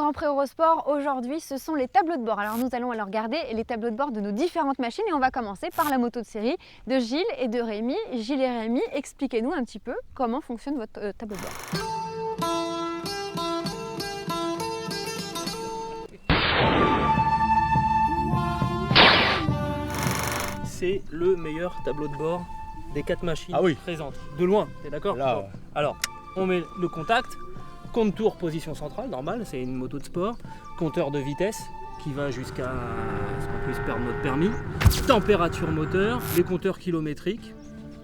Grand Prix Eurosport, aujourd'hui, ce sont les tableaux de bord. Alors nous allons alors regarder les tableaux de bord de nos différentes machines et on va commencer par la moto de série de Gilles et de Rémi. Gilles et Rémi, expliquez-nous un petit peu comment fonctionne votre tableau de bord. C'est le meilleur tableau de bord des 4 machines présentes. De loin, t'es d'accord? Là, Alors, on met le contact, compte-tour position centrale, normal, c'est une moto de sport, compteur de vitesse qui va jusqu'à ce qu'on puisse perdre notre permis, température moteur, les compteurs kilométriques.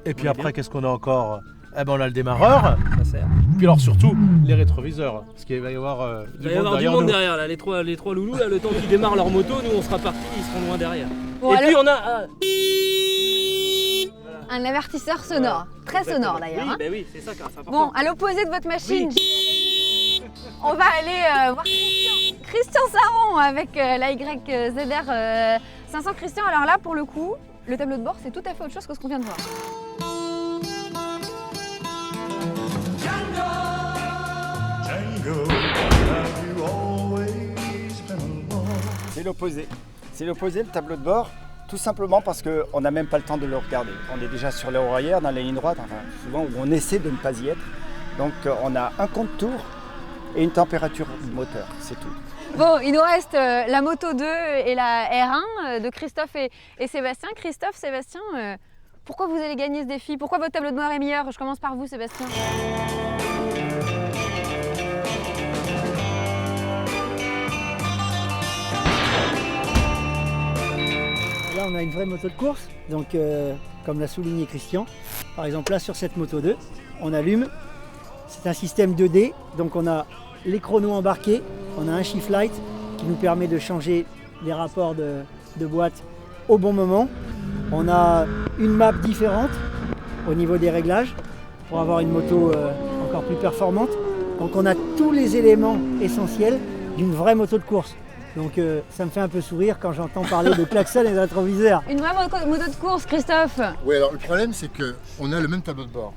et puis après, qu'est-ce qu'on a encore? Eh ben, on a le démarreur, Ça sert. puis alors surtout les rétroviseurs, parce qu'il va y avoir Il va y avoir du monde derrière, là, les trois loulous, là, le temps qu'ils démarrent leur moto, nous on sera partis, ils seront loin derrière. Bon, et alors, puis on a... un avertisseur sonore, très sonore d'ailleurs. Oui, hein. bah oui, c'est ça qui est important. Bon, à l'opposé de votre machine, on va aller voir Christian Saron avec la YZR 500. Christian, alors là, pour le coup, le tableau de bord, c'est tout à fait autre chose que ce qu'on vient de voir. C'est l'opposé. C'est l'opposé, le tableau de bord, tout simplement parce qu'on n'a même pas le temps de le regarder. On est déjà sur la roue arrière, dans la ligne droite, enfin, souvent où on essaie de ne pas y être. Donc on a un compte-tour et une température moteur, c'est tout. Bon, il nous reste la Moto 2 et la R1 de Christophe et Sébastien. Christophe, Sébastien, pourquoi vous allez gagner ce défi? Pourquoi votre tableau de bord est meilleur? Je commence par vous, Sébastien. Là, on a une vraie moto de course, donc comme l'a souligné Christian. Par exemple, là, sur cette Moto 2, on allume. C'est un système 2D, donc on a les chronos embarqués, on a un shift light qui nous permet de changer les rapports de boîte au bon moment. On a une map différente au niveau des réglages pour avoir une moto encore plus performante. Donc on a tous les éléments essentiels d'une vraie moto de course. Donc ça me fait un peu sourire quand j'entends parler de klaxon et de rétroviseur. Une vraie moto de course, Christophe. Oui, alors le problème c'est qu'on a le même tableau de bord.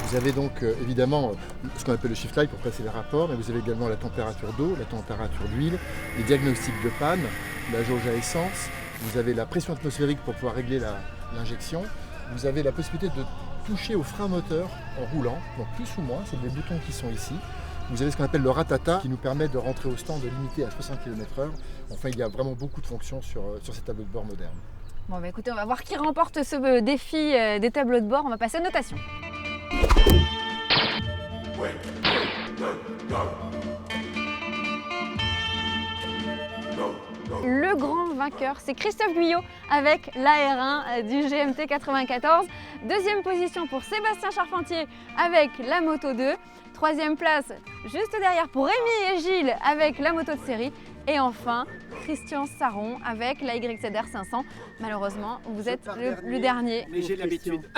Vous avez donc évidemment ce qu'on appelle le shift light pour passer les rapports, mais vous avez également la température d'eau, la température d'huile, les diagnostics de panne, la jauge à essence, vous avez la pression atmosphérique pour pouvoir régler l'injection, vous avez la possibilité de toucher au frein moteur en roulant, donc plus ou moins, c'est des boutons qui sont ici. Vous avez ce qu'on appelle le ratata qui nous permet de rentrer au stand limité à 60 km/h. Enfin, il y a vraiment beaucoup de fonctions sur ces tableaux de bord modernes. Bon, bah écoutez, on va voir qui remporte ce défi des tableaux de bord. On va passer aux notations. Le grand vainqueur, c'est Christophe Guyot avec l'AR1 du GMT 94. Deuxième position pour Sébastien Charpentier avec la Moto 2. Troisième place, juste derrière pour Rémi et Gilles avec la moto de série. Et enfin, Christian Saron avec la YZR 500. Malheureusement, vous êtes le dernier. Mais j'ai l'habitude.